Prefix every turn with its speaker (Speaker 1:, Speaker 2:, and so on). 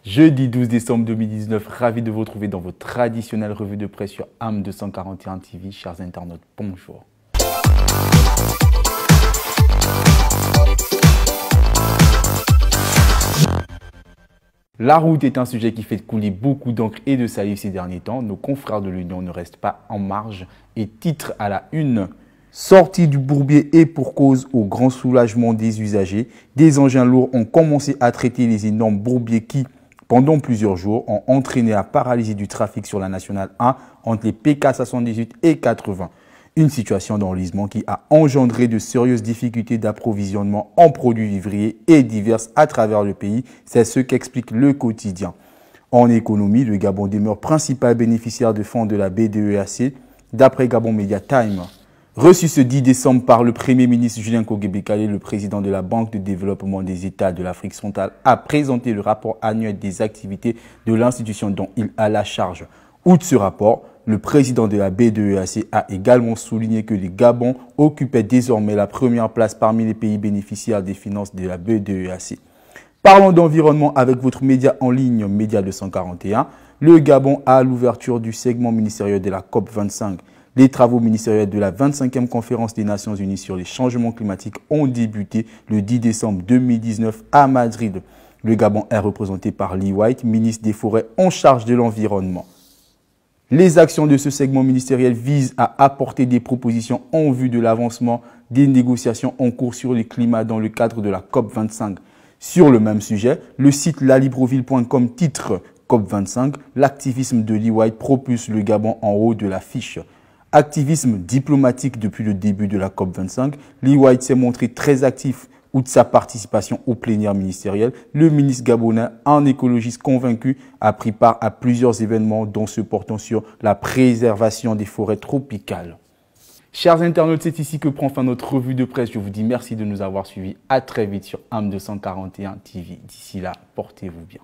Speaker 1: Jeudi 12 décembre 2019, ravi de vous retrouver dans votre traditionnelle revue de presse sur AM 241 TV. Chers internautes, bonjour. La route est un sujet qui fait couler beaucoup d'encre et de salive ces derniers temps. Nos confrères de l'Union ne restent pas en marge et titrent à la une. Sortie du bourbier et pour cause au grand soulagement des usagers, des engins lourds ont commencé à traiter les énormes bourbiers qui, pendant plusieurs jours, ont entraîné la paralysie du trafic sur la nationale 1 entre les PK 78 et 80. Une situation d'enlisement qui a engendré de sérieuses difficultés d'approvisionnement en produits vivriers et diverses à travers le pays. C'est ce qu'explique le quotidien. En économie, le Gabon demeure principal bénéficiaire de fonds de la BDEAC, d'après Gabon Media Time. Reçu ce 10 décembre par le Premier ministre Julien Kogué-Bekale, le président de la Banque de développement des États de l'Afrique centrale a présenté le rapport annuel des activités de l'institution dont il a la charge. Outre ce rapport, le président de la BDEAC a également souligné que le Gabon occupait désormais la première place parmi les pays bénéficiaires des finances de la BDEAC. Parlons d'environnement avec votre média en ligne, Média 241. Le Gabon a l'ouverture du segment ministériel de la COP25. Les travaux ministériels de la 25e conférence des Nations Unies sur les changements climatiques ont débuté le 10 décembre 2019 à Madrid. Le Gabon est représenté par Lee White, ministre des Forêts en charge de l'environnement. Les actions de ce segment ministériel visent à apporter des propositions en vue de l'avancement des négociations en cours sur le climat dans le cadre de la COP25. Sur le même sujet, le site lalibreville.com titre COP25, l'activisme de Lee White propulse le Gabon en haut de l'affiche. Activisme diplomatique depuis le début de la COP25, Lee White s'est montré très actif. Outre sa participation au plénière ministériel, le ministre gabonais, un écologiste convaincu, a pris part à plusieurs événements dont ceux portant sur la préservation des forêts tropicales. Chers internautes, c'est ici que prend fin notre revue de presse. Je vous dis merci de nous avoir suivis. À très vite sur AM 241 TV. D'ici là, portez-vous bien.